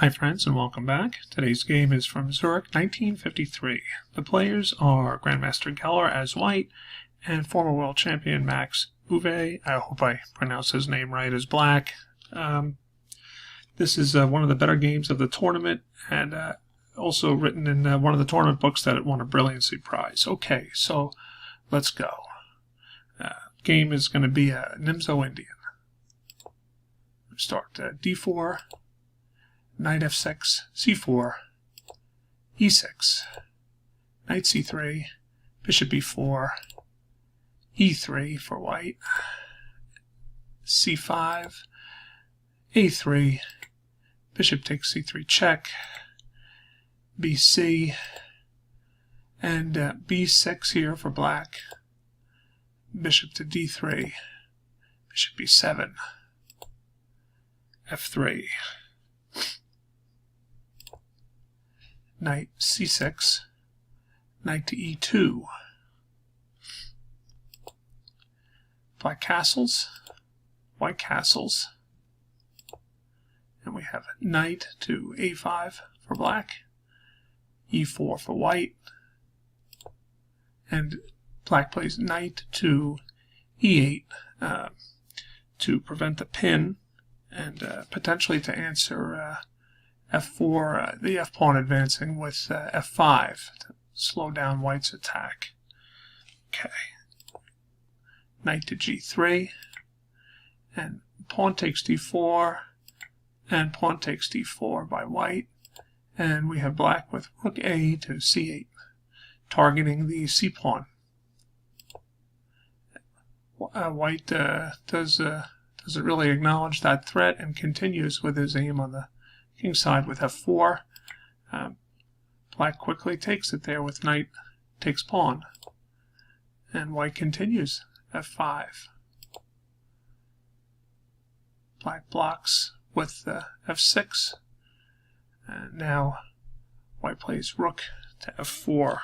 Hi friends and welcome back. Today's game is from Zurich, 1953. The players are Grandmaster Geller as white and former world champion Max Euwe, I hope I pronounced his name right, as black. This is one of the better games of the tournament and also written in one of the tournament books that it won a brilliancy prize. Okay, so let's go. Game is going to be a Nimzo Indian. Start d4, knight f6, c4, e6, knight c3, bishop e4, e3 for white, c5, a3, bishop takes c3 check, bc, and b6 here for black, bishop to d3, bishop b7, f3, knight c6, knight to e2, black castles, white castles, and we have knight to a5 for black, e4 for white, and black plays knight to e8 to prevent the pin and potentially to answer f4, the f-pawn advancing with f5 to slow down white's attack. Okay. Knight to g3, and pawn takes d4, and pawn takes d4 by white, and we have black with rook a to c8, targeting the c-pawn. White doesn't really acknowledge that threat and continues with his aim on the kingside with f4. Black quickly takes it there with knight takes pawn, and white continues f5. Black blocks with f6, and now white plays rook to f4.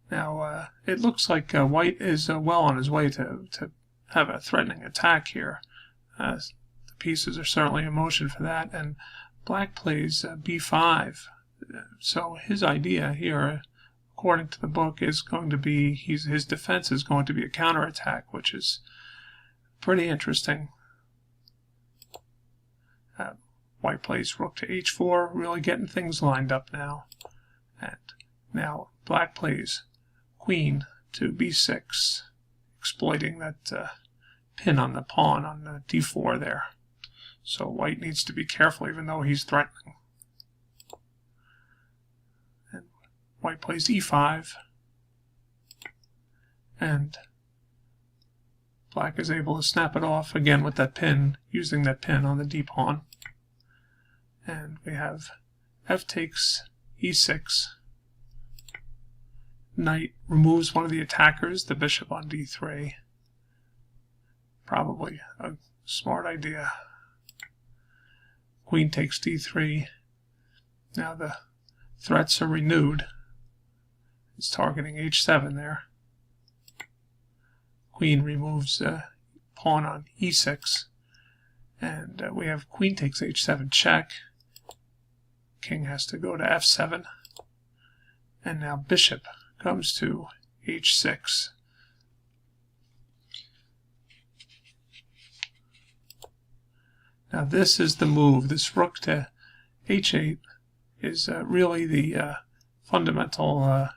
Now it looks like white is well on his way to have a threatening attack here. The pieces are certainly in motion for that, and black plays b5. So his idea here, according to the book, is going to be his defense is going to be a counterattack, which is pretty interesting. White plays rook to h4, really getting things lined up now. And now black plays queen to b6, exploiting that pin on the pawn on the d4 there. So white needs to be careful even though he's threatening. And white plays e5, and black is able to snap it off again with that pin, using that pin on the d-pawn. And we have f takes e6. Knight removes one of the attackers, the bishop on d3. Probably a smart idea. Queen takes d3. Now the threats are renewed. It's targeting h7 there. Queen removes pawn on e6. And we have queen takes h7 check. King has to go to f7. And now bishop comes to h6. Now this is the move. This rook to h8 is really the fundamental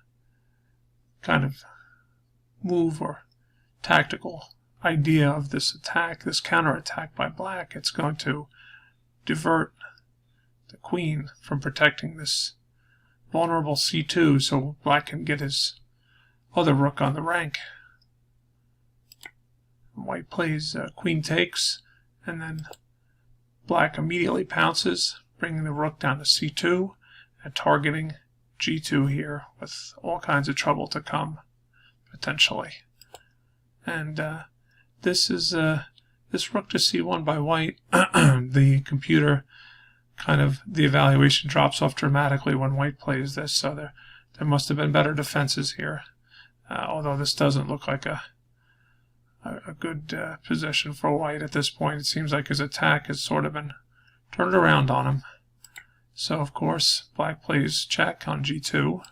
kind of move or tactical idea of this attack, this counterattack by black. It's going to divert the queen from protecting this vulnerable c2 so black can get his other rook on the rank. White plays queen takes, and then black immediately pounces, bringing the rook down to c2 and targeting g2 here with all kinds of trouble to come, potentially. And this is this rook to c1 by white. The computer the evaluation drops off dramatically when white plays this, so there must have been better defenses here. Although this doesn't look like a a good position for white at this point. It seems like his attack has sort of been turned around on him. So, of course, black plays check on g2,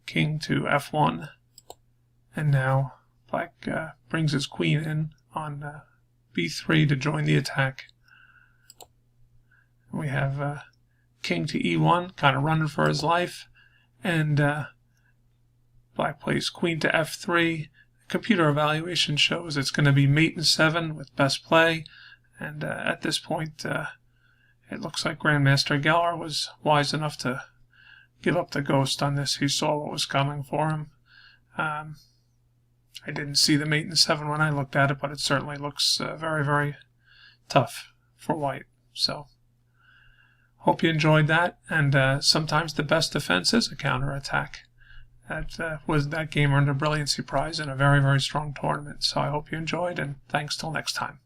king to f1, and now black brings his queen in on b3 to join the attack. We have king to e1, kind of running for his life, and black plays queen to f3. Computer evaluation shows it's going to be mate in 7 with best play, and at this point it looks like Grandmaster Geller was wise enough to give up the ghost on this. He saw what was coming for him. I didn't see the mate in 7 when I looked at it, but it certainly looks very, very tough for white. So, hope you enjoyed that, and sometimes the best defense is a counterattack. That game earned a brilliancy prize in a very, very strong tournament. So I hope you enjoyed, and thanks till next time.